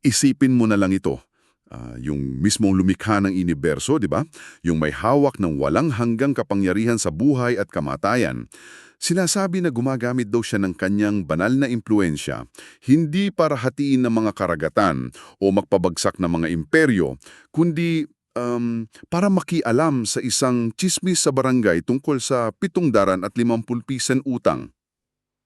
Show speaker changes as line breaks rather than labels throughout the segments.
Isipin mo na lang ito. Yung mismong lumikha ng universo, di ba? Yung may hawak ng walang hanggang kapangyarihan sa buhay at kamatayan. Sinasabi na gumagamit daw siya ng kanyang banal na impluensya, hindi para hatiin ng mga karagatan o magpabagsak ng mga imperyo, kundi para makialam sa isang tsismis sa barangay tungkol sa 750 utang.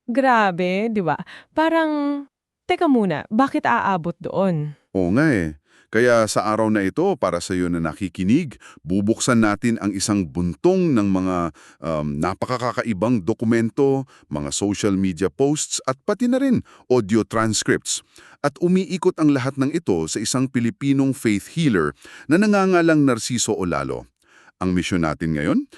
Grabe, di ba? Parang, teka muna, bakit aabot doon?
Oo nga eh. Kaya sa araw na ito, para sa iyo na nakikinig, bubuksan natin ang isang buntong ng mga napakakakaibang dokumento, mga social media posts at pati na rin audio transcripts. At umiikot ang lahat ng ito sa isang Pilipinong faith healer na nangangalang Narciso Olalo. Ang misyon natin ngayon,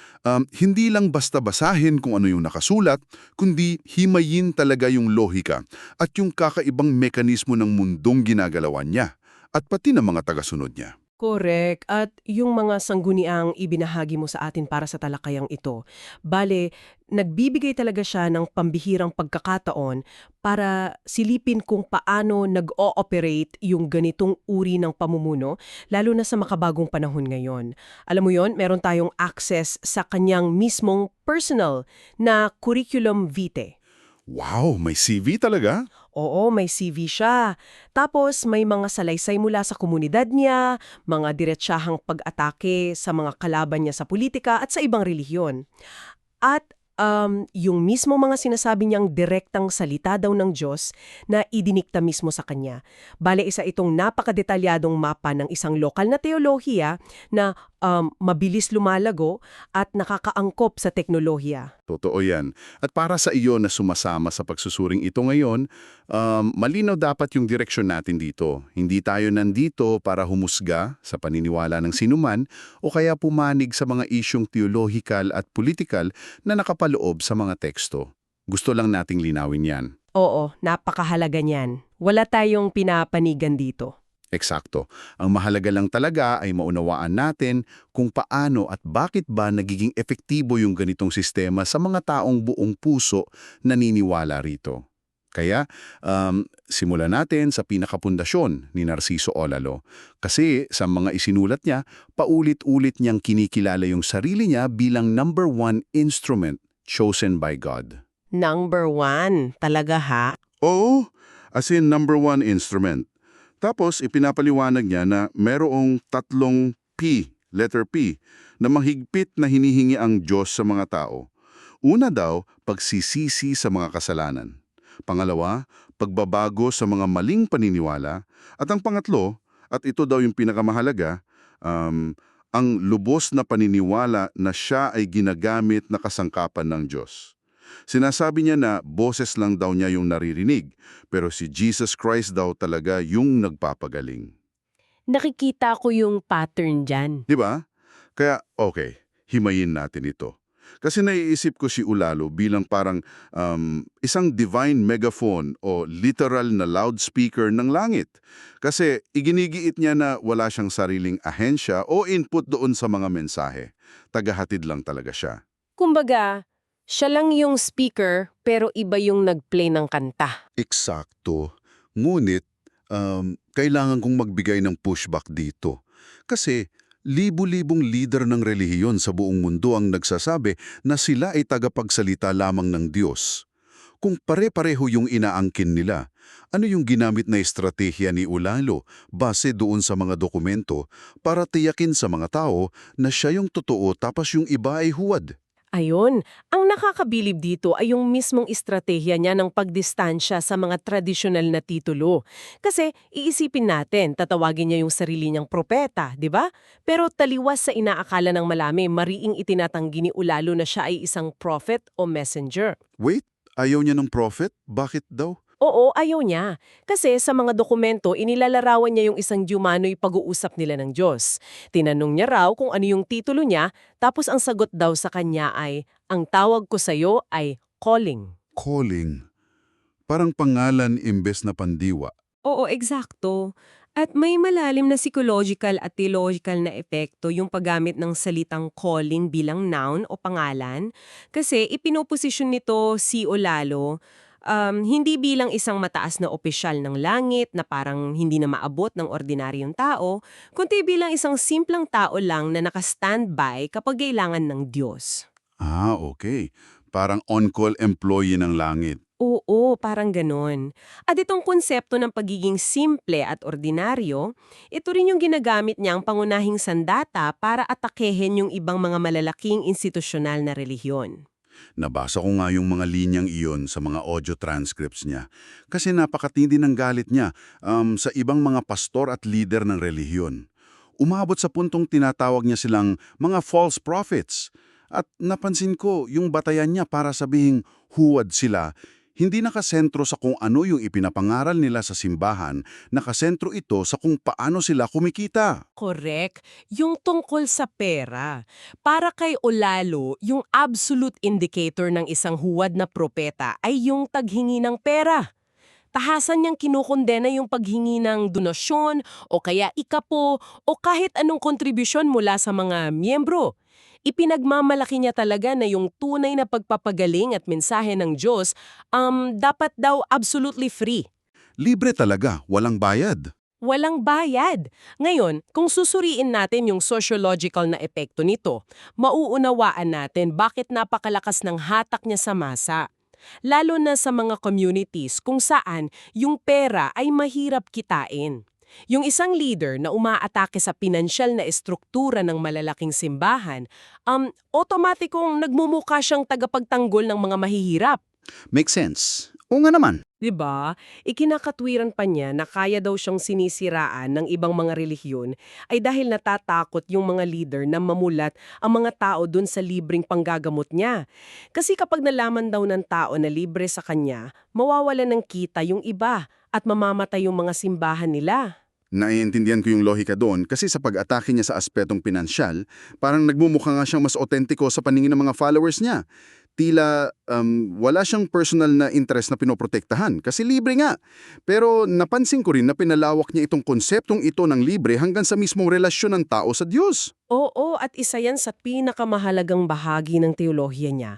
hindi lang basta basahin kung ano yung nakasulat, kundi himayin talaga yung lohika at yung kakaibang mekanismo ng mundong ginagalawan niya at pati ng mga tagasunod niya.
Correct. At yung mga sangguniang ibinahagi mo sa atin para sa talakayang ito, bale, nagbibigay talaga siya ng pambihirang pagkakataon para silipin kung paano nag-ooperate yung ganitong uri ng pamumuno, lalo na sa makabagong panahon ngayon. Alam mo yon, meron tayong access sa kanyang mismong personal na curriculum vitae.
Wow, may CV talaga?
Oo, may CV siya. Tapos may mga salaysay mula sa komunidad niya, mga diretsahang pag-atake sa mga kalaban niya sa politika at sa ibang relihiyon. At yung mismo mga sinasabi niyang direktang salita daw ng Diyos na idinikta mismo sa kanya. Bale, isa itong napakadetalyadong mapa ng isang lokal na teolohiya na mabilis lumalago at nakakaangkop sa teknolohiya.
Totoo yan. At para sa iyo na sumasama sa pagsusuring ito ngayon, malinaw dapat yung direksyon natin dito. Hindi tayo nandito para humusga sa paniniwala ng sinuman o kaya pumanig sa mga isyong teolohikal at politikal na nakapaloob sa mga teksto. Gusto lang nating linawin yan.
Oo, napakahalaga niyan. Wala tayong pinapanigan dito.
Eksakto. Ang mahalaga lang talaga ay maunawaan natin kung paano at bakit ba nagiging epektibo yung ganitong sistema sa mga taong buong puso naniniwala rito. Kaya, simulan natin sa pinakapundasyon ni Narciso Olalo. Kasi sa mga isinulat niya, paulit-ulit niyang kinikilala yung sarili niya bilang number one instrument chosen by God.
Number one, talaga ha?
Oo, as in number one instrument. Tapos ipinapaliwanag niya na merong tatlong P, letter P, na mahigpit na hinihingi ang Diyos sa mga tao. Una daw, pagsisisi sa mga kasalanan. Pangalawa, pagbabago sa mga maling paniniwala. At ang pangatlo, at ito daw yung pinakamahalaga, ang lubos na paniniwala na siya ay ginagamit na kasangkapan ng Diyos. Sinasabi niya na boses lang daw niya yung naririnig, pero si Jesus Christ daw talaga yung nagpapagaling.
Nakikita ko yung pattern dyan.
Di ba? Kaya, okay, himayin natin ito. Kasi naiisip ko si Ulalo bilang parang isang divine megaphone o literal na loudspeaker ng langit. Kasi iginigiit niya na wala siyang sariling ahensya o input doon sa mga mensahe. Tagahatid lang talaga siya.
Kumbaga, siya lang yung speaker pero iba yung nag-play ng kanta.
Eksakto. Ngunit, kailangan kong magbigay ng pushback dito. Kasi, libu-libong leader ng relihiyon sa buong mundo ang nagsasabi na sila ay tagapagsalita lamang ng Diyos. Kung pare-pareho yung inaangkin nila, ano yung ginamit na estratehiya ni Ulalo base doon sa mga dokumento para tiyakin sa mga tao na siya yung totoo tapos yung iba ay huwad?
Ayun, ang nakakabilib dito ay yung mismong estratehiya niya ng pagdistansya sa mga tradisyonal na titulo. Kasi iisipin natin, tatawagin niya yung sarili niyang propeta, di ba? Pero taliwas sa inaakala ng marami, mariing itinatanggi ni Ulalo na siya ay isang prophet o messenger.
Wait, ayaw niya ng prophet? Bakit daw?
Oo, ayaw niya. Kasi sa mga dokumento, inilalarawan niya yung isang Diyumano'y pag-uusap nila ng Diyos. Tinanong niya raw kung ano yung titulo niya, tapos ang sagot daw sa kanya ay, ang tawag ko sa'yo ay calling.
Calling. Parang pangalan imbes na pandiwa.
Oo, eksakto. At may malalim na psychological at theological na epekto yung paggamit ng salitang calling bilang noun o pangalan kasi ipinoposisyon nito si Olalo Hindi bilang isang mataas na opisyal ng langit na parang hindi na maabot ng ordinaryong tao, kundi bilang isang simplang tao lang na naka-standby kapag kailangan ng Diyos.
Okay. Parang on-call employee ng langit.
Oo, parang ganon. At itong konsepto ng pagiging simple at ordinaryo, ito rin yung ginagamit niyang pangunahing sandata para atakehin yung ibang mga malalaking institusyonal na relihiyon.
Nabasa ko nga yung mga linyang iyon sa mga audio transcripts niya. Kasi napakatindi ng galit niya sa ibang mga pastor at leader ng relihiyon. Umabot sa puntong tinatawag niya silang mga false prophets. At napansin ko yung batayan niya para sabihing huwad sila. Hindi nakasentro sa kung ano yung ipinapangaral nila sa simbahan, nakasentro ito sa kung paano sila kumikita.
Correct. Yung tungkol sa pera. Para kay Olalo, yung absolute indicator ng isang huwad na propeta ay yung taghingi ng pera. Tahasan niyang kinukondena yung paghingi ng donasyon o kaya ikapo o kahit anong kontribusyon mula sa mga miyembro. Ipinagmamalaki niya talaga na yung tunay na pagpapagaling at mensahe ng Diyos dapat daw absolutely free.
Libre talaga, walang bayad.
Walang bayad. Ngayon, kung susuriin natin yung sociological na epekto nito, mauunawaan natin bakit napakalakas ng hatak niya sa masa. Lalo na sa mga communities kung saan yung pera ay mahirap kitain. Yung isang leader na umaatake sa pinansyal na estruktura ng malalaking simbahan, otomatikong nagmumukha siyang tagapagtanggol ng mga mahihirap.
Makes sense. O nga naman.
'Di ba? Ikinakatwiran pa niya na kaya daw siyang sinisiraan ng ibang mga relihiyon ay dahil natatakot yung mga leader na mamulat ang mga tao dun sa libreng panggagamot niya. Kasi kapag nalaman daw ng tao na libre sa kanya, mawawalan ng kita yung iba at mamamatay yung mga simbahan nila.
Naiintindihan ko yung lohika doon kasi sa pag-atake niya sa aspetong pinansyal, parang nagmumukha nga siyang mas otentiko sa paningin ng mga followers niya. Tila wala siyang personal na interest na pinoprotektahan kasi libre nga. Pero napansin ko rin na pinalawak niya itong konseptong ito ng libre hanggang sa mismong relasyon ng tao sa Diyos.
Oo, at isa yan sa pinakamahalagang bahagi ng teolohiya niya.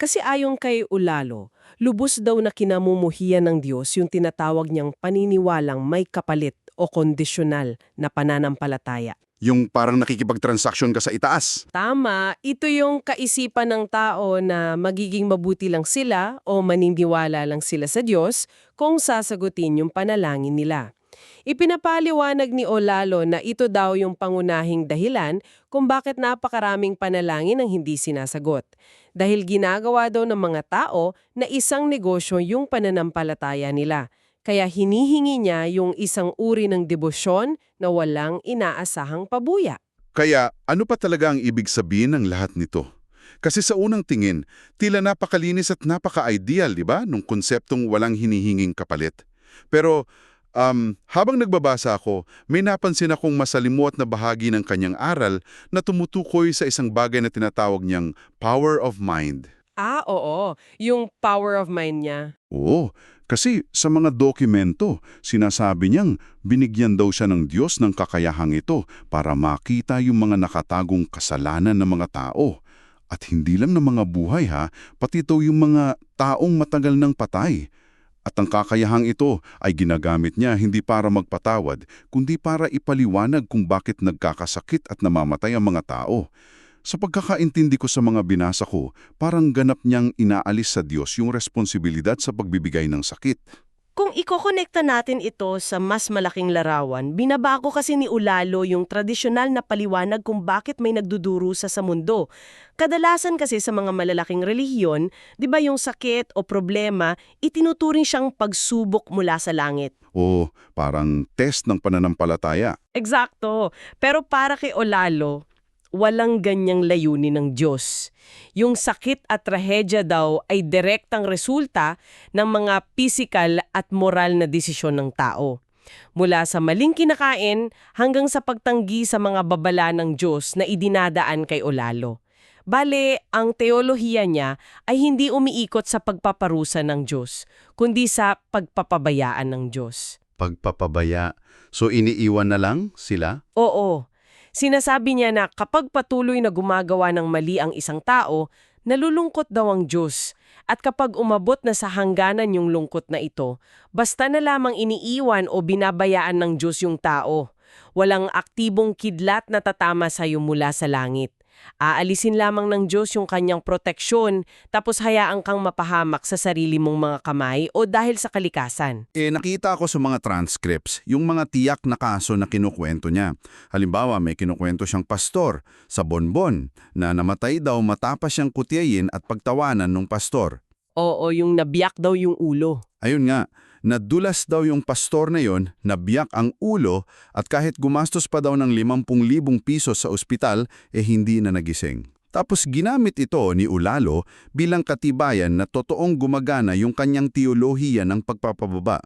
Kasi ayon kay Ulalo, lubos daw na kinamumuhian ng Diyos yung tinatawag niyang paniniwalang may kapalit o kondisyonal na pananampalataya.
Yung parang nakikipagtransaksyon ka sa itaas.
Tama, ito yung kaisipan ng tao na magiging mabuti lang sila o maniniwala lang sila sa Diyos kung sasagutin yung panalangin nila. Ipinapaliwanag ni Olalo na ito daw yung pangunahing dahilan kung bakit napakaraming panalangin ang hindi sinasagot. Dahil ginagawa daw ng mga tao na isang negosyo yung pananampalataya nila. Kaya hinihingi niya yung isang uri ng debosyon na walang inaasahang pabuya.
Kaya ano pa talaga ang ibig sabihin ng lahat nito? Kasi sa unang tingin, tila napakalinis at napaka-ideal, di ba? Nung konseptong walang hinihinging kapalit. Pero habang nagbabasa ako, may napansin akong masalimuot na bahagi ng kanyang aral na tumutukoy sa isang bagay na tinatawag niyang power of mind.
Oo. Yung power of mind niya.
Oo, kasi sa mga dokumento, sinasabi niyang binigyan daw siya ng Diyos ng kakayahang ito para makita yung mga nakatagong kasalanan ng mga tao. At hindi lang ng mga buhay pati ito yung mga taong matagal nang patay. At ang kakayahang ito ay ginagamit niya hindi para magpatawad, kundi para ipaliwanag kung bakit nagkakasakit at namamatay ang mga tao. Sa pagkakaintindi ko sa mga binasa ko, parang ganap niyang inaalis sa Diyos yung responsibilidad sa pagbibigay ng sakit.
Kung ikokonekta natin ito sa mas malaking larawan, binabago kasi ni Ulalo yung tradisyonal na paliwanag kung bakit may nagdudurusa sa mundo. Kadalasan kasi sa mga malalaking relihiyon, di ba yung sakit o problema, itinuturing siyang pagsubok mula sa langit.
O parang test ng pananampalataya.
Eksakto. Pero para kay Olalo, walang ganyang layunin ng Diyos. Yung sakit at trahedya daw ay direktang resulta ng mga pisikal at moral na desisyon ng tao. Mula sa maling kinakain hanggang sa pagtanggi sa mga babala ng Diyos na idinadaan kay Olalo. Bale, ang teolohiya niya ay hindi umiikot sa pagpaparusa ng Diyos, kundi sa pagpapabayaan ng Diyos.
Pagpapabaya. So iniiwan na lang sila?
Oo. Sinasabi niya na kapag patuloy na gumagawa ng mali ang isang tao, Nalulungkot daw ang Diyos. At kapag umabot na sa hangganan yung lungkot na ito, basta na lamang iniiwan o binabayaan ng Diyos yung tao. Walang aktibong kidlat na tatama sa'yo mula sa langit. Aalisin lamang ng Diyos yung kanyang proteksyon, tapos hayaan kang mapahamak sa sarili mong mga kamay o dahil sa kalikasan.
Nakita ko sa mga transcripts, yung mga tiyak na kaso na kinukwento niya. Halimbawa, may kinukwento siyang pastor sa Bonbon na namatay daw matapos siyang kutyayin at pagtawanan ng pastor.
Oo, yung nabiyak daw yung ulo.
Ayun nga, nadulas daw yung pastor na yon, nabiyak ang ulo at kahit gumastos pa daw ng 50,000 pisos sa ospital, hindi na nagising. Tapos ginamit ito ni Ulalo bilang katibayan na totoong gumagana yung kanyang teolohiya ng pagpapababa.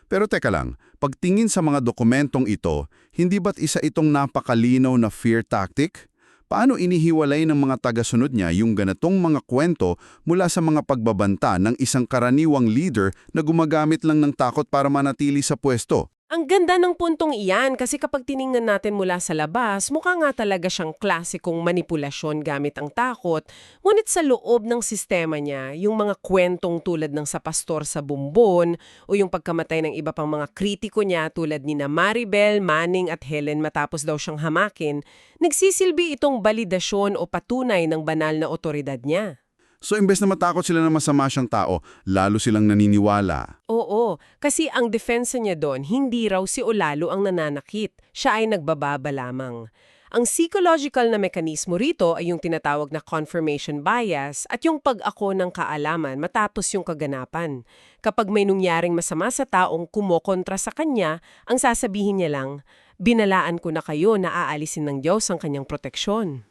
Pero teka lang, pagtingin sa mga dokumentong ito, hindi ba't isa itong napakalinaw na fear tactic? Paano inihiwalay ng mga tagasunod niya yung ganitong mga kwento mula sa mga pagbabanta ng isang karaniwang leader na gumagamit lang ng takot para manatili sa pwesto?
Ang ganda ng puntong iyan kasi kapag tiningnan natin mula sa labas, mukha nga talaga siyang klasikong manipulasyon gamit ang takot. Ngunit sa loob ng sistema niya, yung mga kwentong tulad ng sa pastor sa Bumbon o yung pagkamatay ng iba pang mga kritiko niya tulad ni na Maribel, Manning at Helen matapos daw siyang hamakin, nagsisilbi itong balidasyon o patunay ng banal na otoridad niya.
So imbes na matakot sila na masama siyang tao, lalo silang naniniwala.
Oo, kasi ang depensa niya doon, hindi raw si Ulalo ang nananakit. Siya ay nagbababa lamang. Ang psychological na mekanismo rito ay yung tinatawag na confirmation bias at yung pag-ako ng kaalaman matapos yung kaganapan. Kapag may nungyaring masama sa taong kumokontra sa kanya, ang sasabihin niya lang, binalaan ko na kayo na aalisin ng Diyos ang kanyang proteksyon.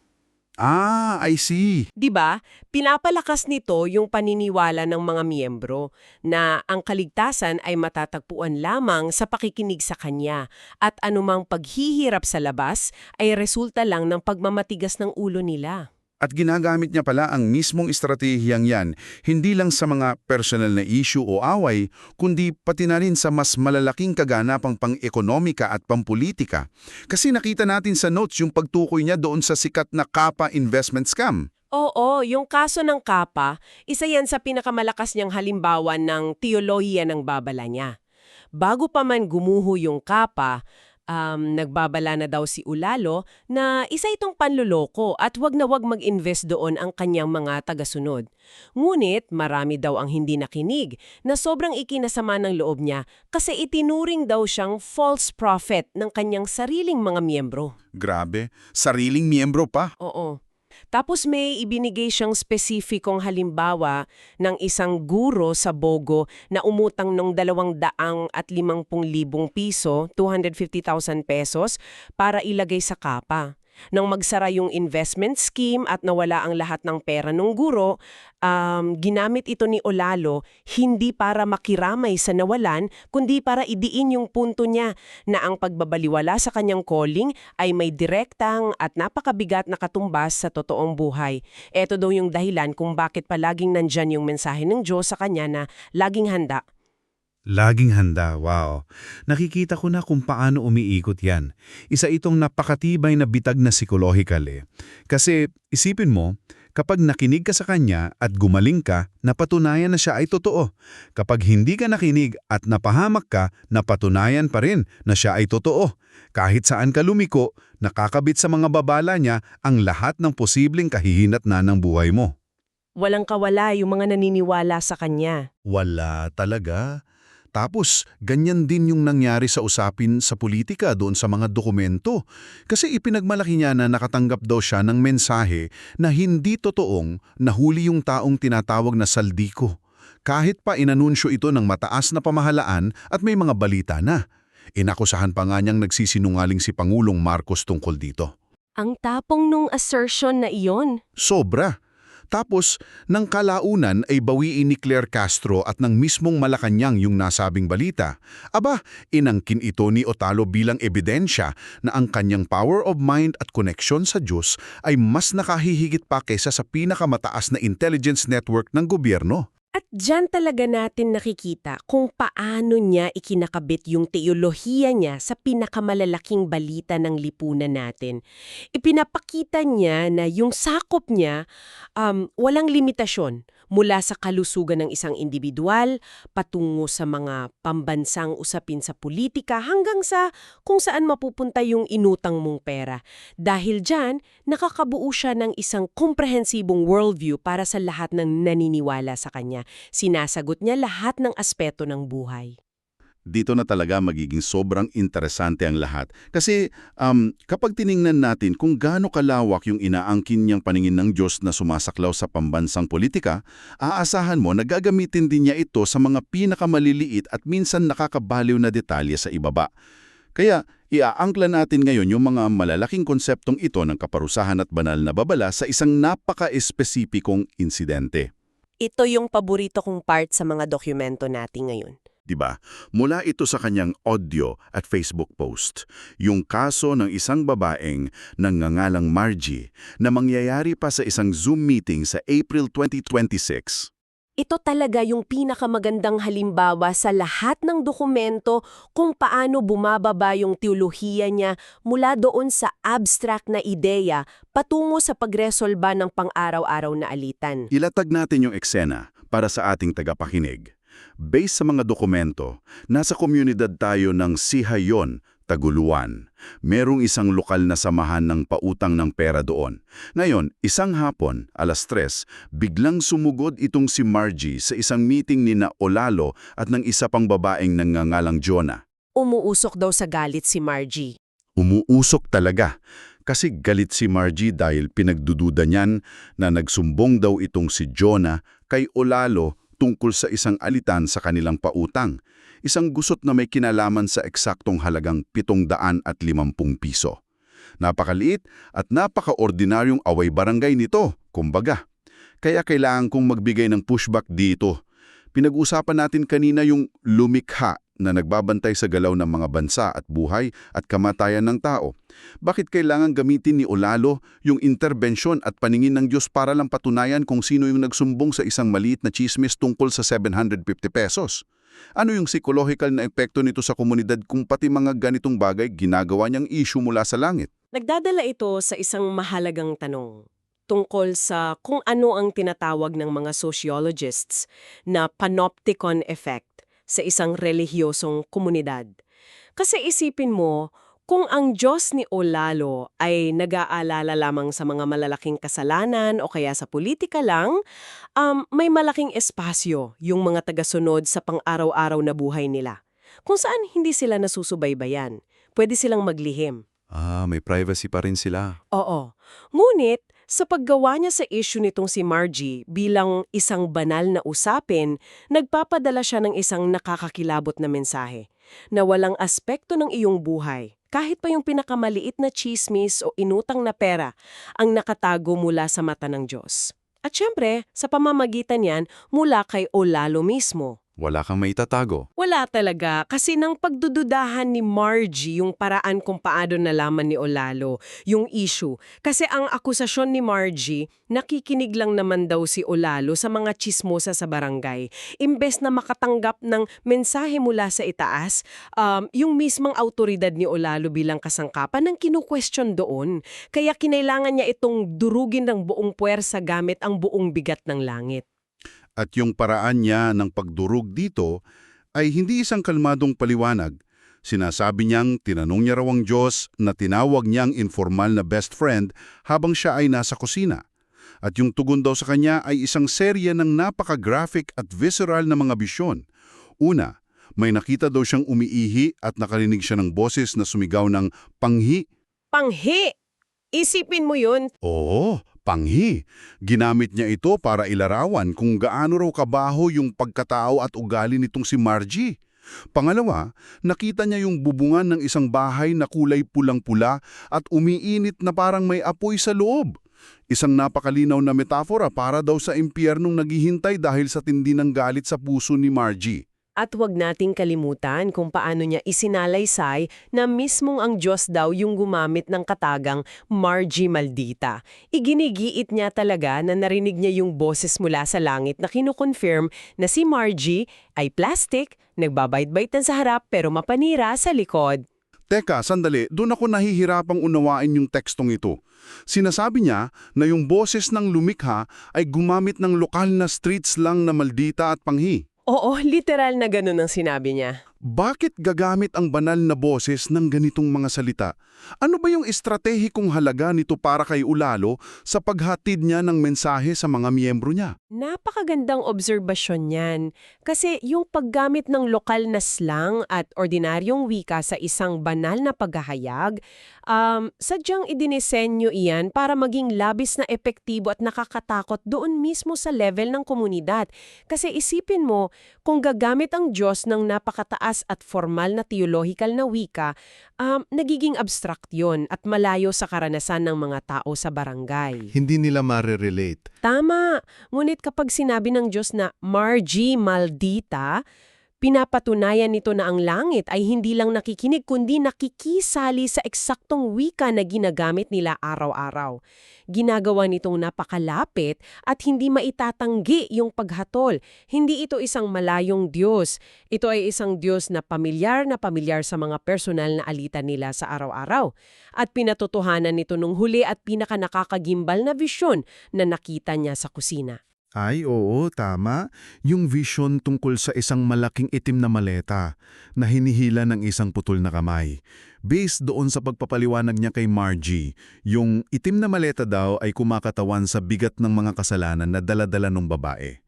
I see.
'Di ba? Pinapalakas nito yung paniniwala ng mga miyembro na ang kaligtasan ay matatagpuan lamang sa pakikinig sa kanya at anumang paghihirap sa labas ay resulta lang ng pagmamatigas ng ulo nila.
At ginagamit niya pala ang mismong estratehiyang yan, hindi lang sa mga personal na issue o away, kundi pati na rin sa mas malalaking kaganapang pang-ekonomika at pampolitika. Kasi nakita natin sa notes yung pagtukoy niya doon sa sikat na Kapa investment scam.
Oo, yung kaso ng Kapa, isa yan sa pinakamalakas niyang halimbawa ng teolohiya ng babala niya. Bago pa man gumuho yung Kapa, nagbabala na daw si Ulalo na isa itong panloloko at wag na wag mag-invest doon ang kanyang mga tagasunod. Ngunit marami daw ang hindi nakinig na sobrang ikinasama ng loob niya kasi itinuring daw siyang false prophet ng kanyang sariling mga miyembro.
Grabe, sariling miyembro pa.
Oo. Tapos may ibinigay siyang spesifikong halimbawa ng isang guro sa Bogo na umutang ng 250,000 piso, 250,000 pesos, para ilagay sa Kapa. Nang magsara yung investment scheme at nawala ang lahat ng pera ng guro, ginamit ito ni Olalo hindi para makiramay sa nawalan, kundi para idiin yung punto niya na ang pagbabaliwala sa kanyang calling ay may direktang at napakabigat na katumbas sa totoong buhay. Ito daw yung dahilan kung bakit palaging nandyan yung mensahe ng Diyos sa kanya na laging handa.
Laging handa, wow. Nakikita ko na kung paano umiikot yan. Isa itong napakatibay na bitag na psychological eh. Kasi isipin mo, kapag nakinig ka sa kanya at gumaling ka, napatunayan na siya ay totoo. Kapag hindi ka nakinig at napahamak ka, napatunayan pa rin na siya ay totoo. Kahit saan ka lumiko, nakakabit sa mga babala niya ang lahat ng posibleng kahihinatnan ng buhay mo.
Walang kawala yung mga naniniwala sa kanya.
Wala talaga. Tapos, ganyan din yung nangyari sa usapin sa politika doon sa mga dokumento. Kasi ipinagmalaki niya na nakatanggap daw siya ng mensahe na hindi totoong nahuli yung taong tinatawag na saldiko. Kahit pa inanunsyo ito ng mataas na pamahalaan at may mga balita na. Inakusahan pa nga niyang nagsisinungaling si Pangulong Marcos tungkol dito.
Ang tapong nung assertion na iyon.
Sobra. Tapos, nang kalaunan ay bawiin ni Claire Castro at ng mismong Malacanang yung nasabing balita. Aba, inangkin ito ni Otalo bilang ebidensya na ang kanyang power of mind at connection sa Diyos ay mas nakahihigit pa kaysa sa pinakamataas na intelligence network ng gobyerno.
At diyan talaga natin nakikita kung paano niya ikinakabit yung teolohiya niya sa pinakamalalaking balita ng lipunan natin. Ipinapakita niya na yung sakop niya walang limitasyon mula sa kalusugan ng isang individual, patungo sa mga pambansang usapin sa politika, hanggang sa kung saan mapupunta yung inutang mong pera. Dahil dyan, nakakabuo siya ng isang komprehensibong worldview para sa lahat ng naniniwala sa kanya. Sinasagot niya lahat ng aspeto ng buhay.
Dito na talaga magiging sobrang interesante ang lahat. Kasi kapag tiningnan natin kung gaano kalawak yung inaangkin niyang paningin ng Diyos na sumasaklaw sa pambansang politika, aasahan mo na gagamitin din niya ito sa mga pinakamaliliit at minsan nakakabaliw na detalye sa ibaba. Kaya iaangkla natin ngayon yung mga malalaking konseptong ito ng kaparusahan at banal na babala sa isang napaka-espesipikong insidente.
Ito yung paborito kong part sa mga dokumento natin ngayon.
Diba? Mula ito sa kanyang audio at Facebook post, yung kaso ng isang babaeng nangangalang Margie na mangyayari pa sa isang Zoom meeting sa April 2026.
Ito talaga yung pinakamagandang halimbawa sa lahat ng dokumento kung paano bumababa yung teolohiya niya mula doon sa abstract na ideya patungo sa pagresolba ng pang-araw-araw na alitan.
Ilatag natin yung eksena para sa ating tagapakinig. Based sa mga dokumento, nasa komunidad tayo ng Sihayon, Taguluan. Merong isang lokal na samahan ng pautang ng pera doon. Ngayon, isang hapon, 3:00, biglang sumugod itong si Margie sa isang meeting ni na Olalo at ng isa pang babaeng nangangalang Jonah.
Umuusok daw sa galit si Margie.
Umuusok talaga. Kasi galit si Margie dahil pinagdududa niyan na nagsumbong daw itong si Jonah kay Olalo tungkol sa isang alitan sa kanilang pautang. Isang gusot na may kinalaman sa eksaktong halagang 750 piso. Napakaliit at napaka-ordinaryong away barangay nito, kumbaga. Kaya kailangan kong magbigay ng pushback dito. Pinag-usapan natin kanina yung lumikha na nagbabantay sa galaw ng mga bansa at buhay at kamatayan ng tao. Bakit kailangan gamitin ni Olalo yung interbensyon at paningin ng Diyos para lang patunayan kung sino yung nagsumbong sa isang maliit na chismis tungkol sa 750 pesos? Ano yung psychological na epekto nito sa komunidad kung pati mga ganitong bagay ginagawa niyang issue mula sa langit?
Nagdadala ito sa isang mahalagang tanong tungkol sa kung ano ang tinatawag ng mga sociologists na panopticon effect sa isang relihiyosong komunidad. Kasi isipin mo, kung ang Diyos ni Olalo ay nag-aalala lamang sa mga malalaking kasalanan o kaya sa politika lang, may malaking espasyo yung mga tagasunod sa pang-araw-araw na buhay nila. Kung saan hindi sila nasusubaybayan, pwede silang maglihim.
May privacy pa rin sila.
Oo. Ngunit, sa paggawa niya sa issue nitong si Margie bilang isang banal na usapin, nagpapadala siya ng isang nakakakilabot na mensahe na walang aspekto ng iyong buhay, kahit pa yung pinakamaliit na chismis o inutang na pera, ang nakatago mula sa mata ng Diyos. At syempre, sa pamamagitan niyan, mula kay Olalo mismo.
Wala kang maitatago.
Wala talaga kasi nang pagdududahan ni Margie yung paraan kung paano nalaman ni Olalo yung issue. Kasi ang akusasyon ni Margie, nakikinig lang naman daw si Olalo sa mga chismosa sa barangay. Imbes na makatanggap ng mensahe mula sa itaas, yung mismang autoridad ni Olalo bilang kasangkapan ang kinu-question doon. Kaya kinailangan niya itong durugin ng buong puwersa gamit ang buong bigat ng langit.
At yung paraan niya ng pagdurog dito ay hindi isang kalmadong paliwanag. Sinasabi niyang tinanong niya raw ang Diyos na tinawag niyang informal na best friend habang siya ay nasa kusina. At yung tugon daw sa kanya ay isang serye ng napaka-graphic at visceral na mga bisyon. Una, may nakita daw siyang umiihi at nakarinig siya ng boses na sumigaw ng panghi.
Panghi! Isipin mo yun.
Oo, panghi. Ginamit niya ito para ilarawan kung gaano raw kabaho yung pagkatao at ugali nitong si Margie. Pangalawa, nakita niya yung bubungan ng isang bahay na kulay pulang-pula at umiinit na parang may apoy sa loob. Isang napakalinaw na metafora para daw sa impyernong naghihintay dahil sa tindi ng galit sa puso ni Margie.
At huwag nating kalimutan kung paano niya isinalaysay na mismong ang Diyos daw yung gumamit ng katagang Margie Maldita. Iginigiit niya talaga na narinig niya yung boses mula sa langit na kinukonfirm na si Margie ay plastic, nagbabait-baitan sa harap pero mapanira sa likod.
Teka, sandali, doon ako nahihirapang unawain yung tekstong ito. Sinasabi niya na yung boses ng lumikha ay gumamit ng lokal na streets lang na maldita at panghi.
Oo, literal na ganun ang sinabi niya.
Bakit gagamit ang banal na boses ng ganitong mga salita? Ano ba yung estratehikong halaga nito para kay Ulalo sa paghatid niya ng mensahe sa mga miyembro niya?
Napakagandang obserbasyon yan. Kasi yung paggamit ng lokal na slang at ordinaryong wika sa isang banal na paghahayag, sadyang idinisenyo iyan para maging labis na epektibo at nakakatakot doon mismo sa level ng komunidad. Kasi isipin mo, kung gagamit ang Diyos ng napakataas at formal na theological na wika, nagiging abstract yun at malayo sa karanasan ng mga tao sa barangay.
Hindi nila mare-relate.
Tama. Ngunit kapag sinabi ng Diyos na Margie Maldita, pinapatunayan nito na ang langit ay hindi lang nakikinig kundi nakikisali sa eksaktong wika na ginagamit nila araw-araw. Ginagawa nitong napakalapit at hindi maitatanggi yung paghatol. Hindi ito isang malayong Diyos. Ito ay isang Diyos na pamilyar sa mga personal na alitan nila sa araw-araw. At pinatotohanan nito nung huli at pinakanakakagimbal na visyon na nakita niya sa kusina.
Ay, oo, tama. Yung vision tungkol sa isang malaking itim na maleta na hinihila ng isang putol na kamay. Based doon sa pagpapaliwanag niya kay Margie, yung itim na maleta daw ay kumakatawan sa bigat ng mga kasalanan na dala-dala ng babae.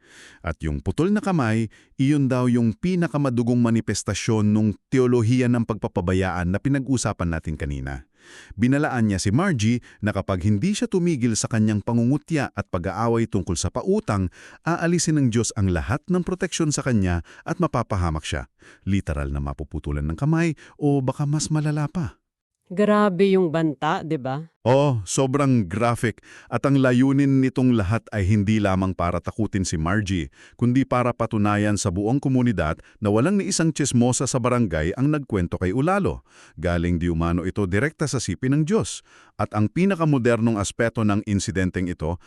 At yung putol na kamay, iyon daw yung pinakamadugong manifestasyon ng teolohiya ng pagpapabayaan na pinag-usapan natin kanina. Binalaan niya si Margie na kapag hindi siya tumigil sa kanyang pangungutya at pag-aaway tungkol sa pautang, aalisin ng Diyos ang lahat ng proteksyon sa kanya at mapapahamak siya. Literal na mapuputulan ng kamay o baka mas malala pa.
Grabe yung banta, 'di ba?
Oo, sobrang graphic at ang layunin nitong lahat ay hindi lamang para takutin si Margie, kundi para patunayan sa buong komunidad na walang ni isang tsismosa sa barangay ang nagkwento kay Ulalo. Galing di umano ito direkta sa sipi ng Diyos. At ang pinakamodernong aspeto ng insidenteng ito,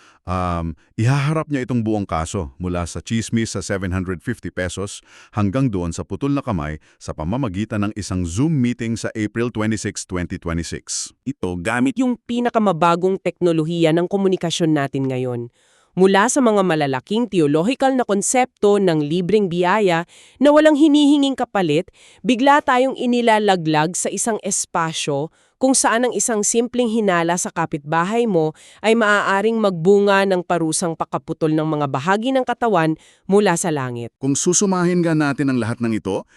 ihaharap niya itong buong kaso mula sa chismis sa 750 pesos hanggang doon sa putol na kamay sa pamamagitan ng isang Zoom meeting sa April 26, 2026.
Ito gamit yung pinakamabagong teknolohiya ng komunikasyon natin ngayon. Mula sa mga malalaking theological na konsepto ng libreng biyaya na walang hinihinging kapalit, bigla tayong inilalaglag sa isang espasyo kung saan ang isang simpleng hinala sa kapitbahay mo ay maaaring magbunga ng parusang pakaputol ng mga bahagi ng katawan mula sa langit.
Kung susumahin nga natin ang lahat ng ito,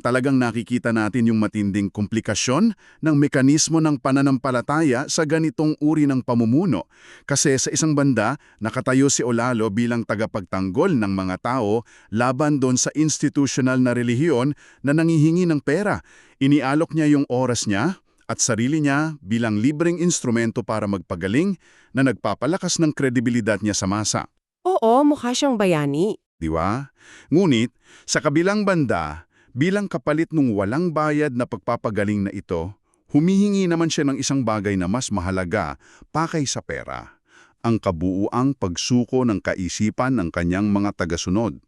talagang nakikita natin yung matinding komplikasyon ng mekanismo ng pananampalataya sa ganitong uri ng pamumuno. Kasi sa isang banda, nakatayo si Ulalo bilang tagapagtanggol ng mga tao laban doon sa institutional na relihiyon na nangihingi ng pera. Inialok niya yung oras niya at sarili niya bilang libreng instrumento para magpagaling na nagpapalakas ng kredibilidad niya sa masa.
Oo, mukha siyang bayani.
Di ba? Ngunit, sa kabilang banda, bilang kapalit ng walang bayad na pagpapagaling na ito, humihingi naman siya ng isang bagay na mas mahalaga pa kaysa pera. Ang kabuuang pagsuko ng kaisipan ng kanyang mga tagasunod.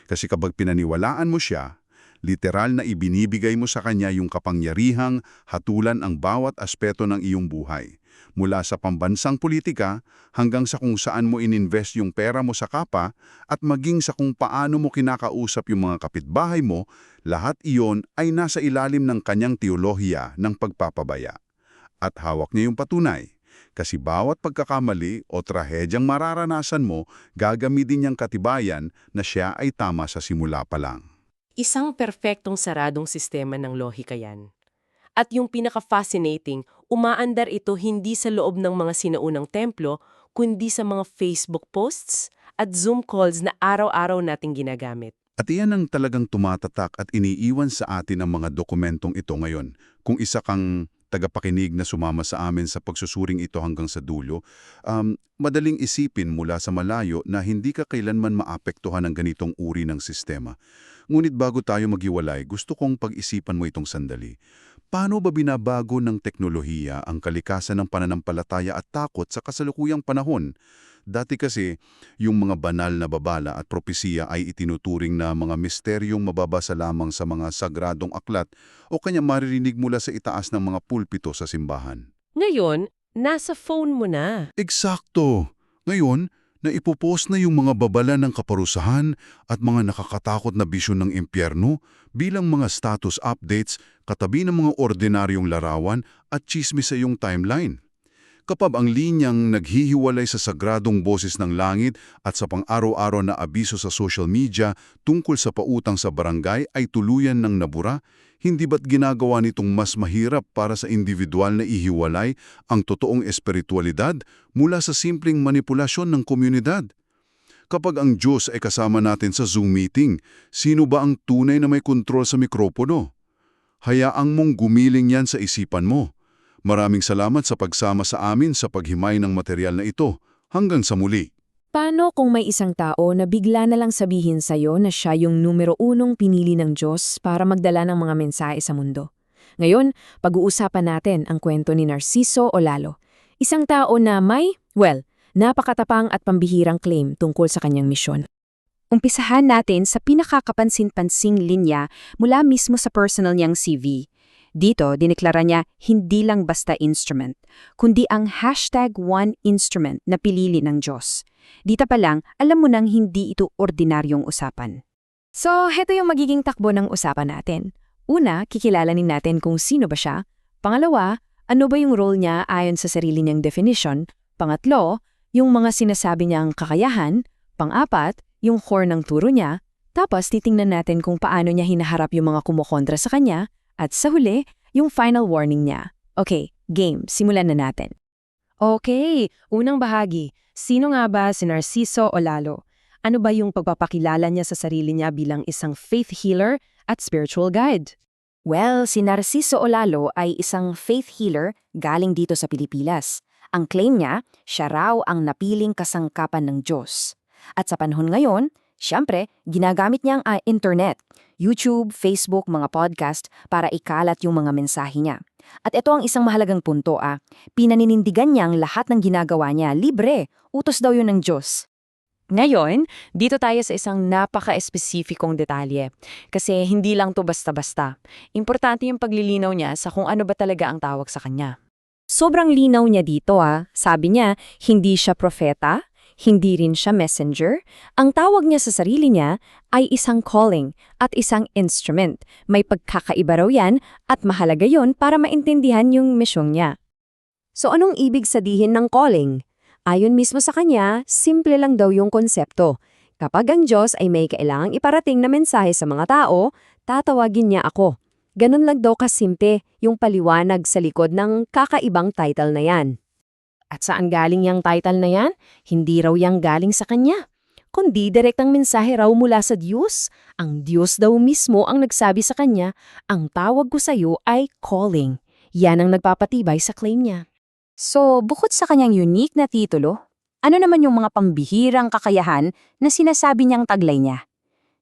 Kasi kapag pinaniwalaan mo siya, literal na ibinibigay mo sa kanya yung kapangyarihang hatulan ang bawat aspeto ng iyong buhay. Mula sa pambansang politika hanggang sa kung saan mo ininvest yung pera mo sa kapa at maging sa kung paano mo kinakausap yung mga kapitbahay mo, lahat iyon ay nasa ilalim ng kanyang teolohiya ng pagpapabaya. At hawak niya yung patunay. Kasi bawat pagkakamali o trahedyang mararanasan mo, gagamitin niyang katibayan na siya ay tama sa simula pa lang.
Isang perpektong saradong sistema ng lohika yan. At yung pinaka-fascinating, umaandar ito hindi sa loob ng mga sinaunang templo, kundi sa mga Facebook posts at Zoom calls na araw-araw nating ginagamit.
At iyan ang talagang tumatatak at iniiwan sa atin ang mga dokumentong ito ngayon. Kung isa kang tagapakinig na sumama sa amin sa pagsusuring ito hanggang sa dulo, madaling isipin mula sa malayo na hindi ka kailanman maapektuhan ng ganitong uri ng sistema. Ngunit bago tayo maghiwalay, gusto kong pag-isipan mo itong sandali. Paano ba binabago ng teknolohiya ang kalikasan ng pananampalataya at takot sa kasalukuyang panahon? Dati kasi, yung mga banal na babala at propesiya ay itinuturing na mga misteryong mababasa lamang sa mga sagradong aklat o kanya maririnig mula sa itaas ng mga pulpito sa simbahan.
Ngayon, nasa phone mo na.
Eksakto! Ngayon, naipopost na yung mga babala ng kaparusahan at mga nakakatakot na bisyon ng impyerno bilang mga status updates katabi ng mga ordinaryong larawan at tsismis sa iyong timeline. Kapag ang linyang naghihiwalay sa sagradong boses ng langit at sa pang-araw-araw na abiso sa social media tungkol sa pautang sa barangay ay tuluyan ng nabura, hindi ba't ginagawa nitong mas mahirap para sa individual na ihiwalay ang totoong espiritualidad mula sa simpleng manipulasyon ng komunidad? Kapag ang Diyos ay kasama natin sa Zoom meeting, sino ba ang tunay na may kontrol sa mikropono? Hayaang mong gumiling yan sa isipan mo. Maraming salamat sa pagsama sa amin sa paghimay ng material na ito. Hanggang sa muli.
Paano kung may isang tao na bigla na lang sabihin sa'yo na siya yung numero unong pinili ng Diyos para magdala ng mga mensahe sa mundo? Ngayon, pag-uusapan natin ang kwento ni Narciso o Lalo. Isang tao na may, napakatapang at pambihirang claim tungkol sa kanyang misyon. Umpisahan natin sa pinakakapansin-pansing linya mula mismo sa personal niyang CV. Dito, dineklara niya hindi lang basta instrument, kundi ang #one instrument na pinili ng Diyos. Dito pa lang, alam mo nang hindi ito ordinaryong usapan. So, heto yung magiging takbo ng usapan natin. Una, kikilalanin natin kung sino ba siya. Pangalawa, ano ba yung role niya ayon sa sarili niyang definition. Pangatlo, yung mga sinasabi niyang kakayahan. Pang-apat, yung core ng turo niya. Tapos, titingnan natin kung paano niya hinaharap yung mga kumukontra sa kanya. At sa huli, yung final warning niya. Okay, game, simulan na natin.
Okay, unang bahagi. Sino nga ba si Narciso o Lalo? Ano ba yung pagpapakilala niya sa sarili niya bilang isang faith healer at spiritual guide?
Well, si Narciso o Lalo ay isang faith healer galing dito sa Pilipinas. Ang claim niya, siya raw ang napiling kasangkapan ng Diyos. At sa panahon ngayon, siyempre, ginagamit niya ang internet, YouTube, Facebook, mga podcast para ikalat yung mga mensahe niya. At ito ang isang mahalagang punto, pinaninindigan niyang lahat ng ginagawa niya libre, utos daw yun ng Diyos.
Ngayon, dito tayo sa isang napaka-espesifikong detalye. Kasi hindi lang to basta-basta. Importante yung paglilinaw niya sa kung ano ba talaga ang tawag sa kanya.
Sobrang linaw niya dito, Sabi niya, hindi siya propeta, hindi rin siya messenger. Ang tawag niya sa sarili niya ay isang calling at isang instrument. May pagkakaiba raw yan at mahalaga yon para maintindihan yung misyon niya. So anong ibig sabihin ng calling? Ayon mismo sa kanya, simple lang daw yung konsepto. Kapag ang Diyos ay may kailangang iparating na mensahe sa mga tao, tatawagin niya ako. Ganun lang daw kasimple yung paliwanag sa likod ng kakaibang title na yan.
At saan galing yung title na yan? Hindi raw yang galing sa kanya. Kundi direktang mensahe raw mula sa Diyos. Ang Diyos daw mismo ang nagsabi sa kanya, ang tawag ko sa iyo ay calling. Yan ang nagpapatibay sa claim niya.
So, bukod sa kanyang unique na titulo, ano naman yung mga pambihirang kakayahan na sinasabi niyang taglay niya?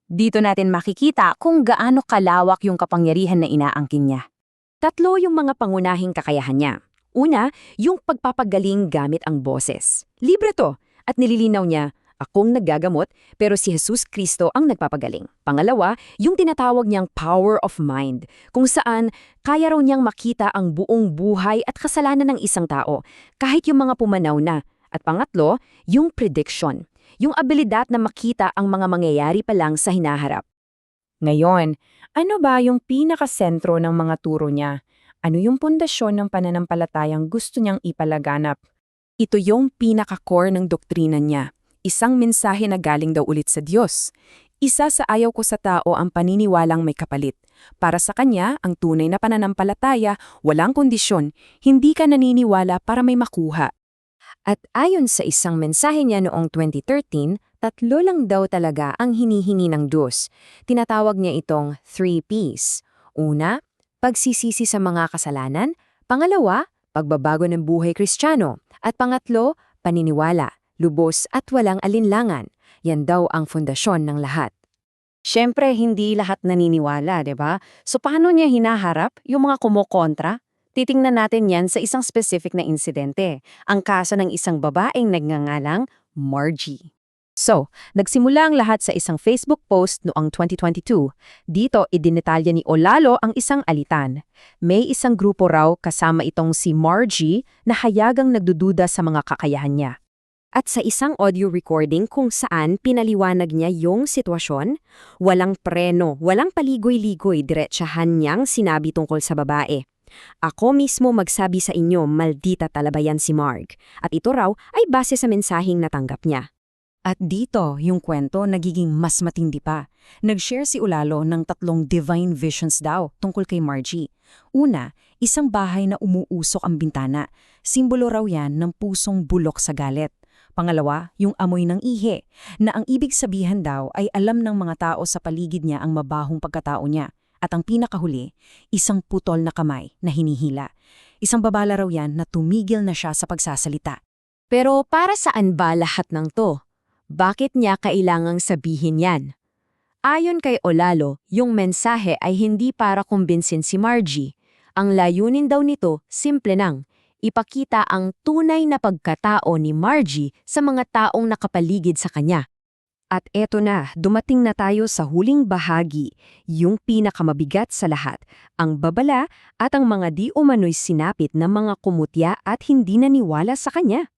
Dito natin makikita kung gaano kalawak yung kapangyarihan na inaangkin niya. Tatlo yung mga pangunahing kakayahan niya. Una, yung pagpapagaling gamit ang boses. Libre to at nililinaw niya, akong naggagamot pero si Jesus Kristo ang nagpapagaling. Pangalawa, yung tinatawag niyang power of mind, kung saan kaya raw niyang makita ang buong buhay at kasalanan ng isang tao, kahit yung mga pumanaw na. At pangatlo, yung prediction, yung abilidad na makita ang mga mangyayari pa lang sa hinaharap. Ngayon, ano ba yung pinakasentro ng mga turo niya? Ano yung pundasyon ng pananampalatayang gusto niyang ipalaganap? Ito yung pinaka-core ng doktrina niya. Isang mensahe na galing daw ulit sa Diyos. Isa sa ayaw ko sa tao ang paniniwalang may kapalit. Para sa kanya, ang tunay na pananampalataya, walang kondisyon, hindi ka naniniwala para may makuha. At ayon sa isang mensahe niya noong 2013, tatlo lang daw talaga ang hinihingi ng Diyos. Tinatawag niya itong 3 Ps. Una, pagsisisi sa mga kasalanan. Pangalawa, pagbabago ng buhay Kristiyano. At pangatlo, paniniwala, lubos at walang alinlangan. Yan daw ang fundasyon ng lahat.
Siyempre, hindi lahat naniniwala, 'di ba? So paano niya hinaharap yung mga kumokontra? Titingnan natin yan sa isang specific na insidente, ang kaso ng isang babaeng nagngangalang Margie. So, nagsimula ang lahat sa isang Facebook post noong 2022. Dito, idinetalya ni Olalo ang isang alitan. May isang grupo raw kasama itong si Margie na hayagang nagdududa sa mga kakayahan niya. At sa isang audio recording kung saan pinaliwanag niya yung sitwasyon, walang preno, walang paligoy-ligoy, diretsahan niyang sinabi tungkol sa babae. Ako mismo magsabi sa inyo, maldita talabayan si Marg. At ito raw ay base sa mensaheng natanggap niya. At dito, yung kwento nagiging mas matindi pa. Nag-share si Ulalo ng 3 divine visions daw tungkol kay Margie. Una, isang bahay na umuusok ang bintana. Simbolo raw yan ng pusong bulok sa galit. Pangalawa, yung amoy ng ihi, na ang ibig sabihan daw ay alam ng mga tao sa paligid niya ang mabahong pagkatao niya. At ang pinakahuli, isang putol na kamay na hinihila. Isang babala raw yan na tumigil na siya sa pagsasalita.
Pero para saan ba lahat ng to? Bakit niya kailangang sabihin yan? Ayon kay Olalo, yung mensahe ay hindi para kumbinsin si Margie. Ang layunin daw nito, simple nang, ipakita ang tunay na pagkatao ni Margie sa mga taong nakapaligid sa kanya. At eto na, dumating na tayo sa huling bahagi, yung pinakamabigat sa lahat, ang babala at ang mga di umano'y sinapit ng mga kumutya at hindi naniwala sa kanya.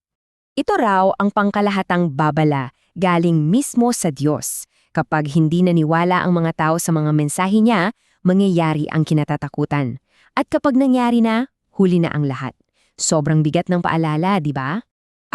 Ito raw ang pangkalahatang babala, galing mismo sa Diyos. Kapag hindi naniwala ang mga tao sa mga mensahe niya, mangyayari ang kinatatakutan. At kapag nangyari na, huli na ang lahat. Sobrang bigat ng paalala, di ba?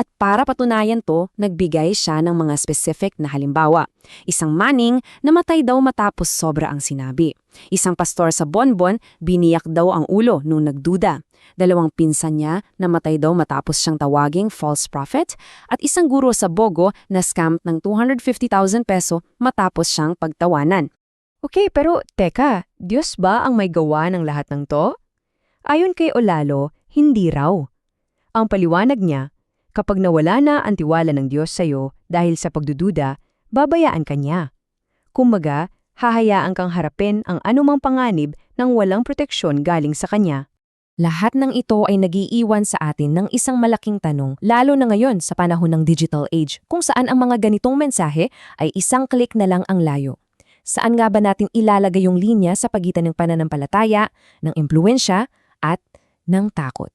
At para patunayan to, nagbigay siya ng mga specific na halimbawa. Isang maning namatay daw matapos sobra ang sinabi. Isang pastor sa Bonbon, biniyak daw ang ulo nung nagduda. 2 pinsan niya namatay daw matapos siyang tawaging false prophet. At isang guro sa Bogo na scam ng 250,000 peso matapos siyang pagtawanan. Okay, pero teka, Diyos ba ang may gawa ng lahat ng to? Ayon kay Olalo, hindi raw. Ang paliwanag niya, kapag nawala na ang tiwala ng Diyos sa'yo dahil sa pagdududa, babayaan ka niya. Kumbaga, hahayaan kang harapin ang anumang panganib nang walang proteksyon galing sa Kanya. Lahat ng ito ay nagiiwan sa atin ng isang malaking tanong, lalo na ngayon sa panahon ng digital age, kung saan ang mga ganitong mensahe ay isang klik na lang ang layo. Saan nga ba natin ilalagay yung linya sa pagitan ng pananampalataya, ng impluwensya, at ng takot?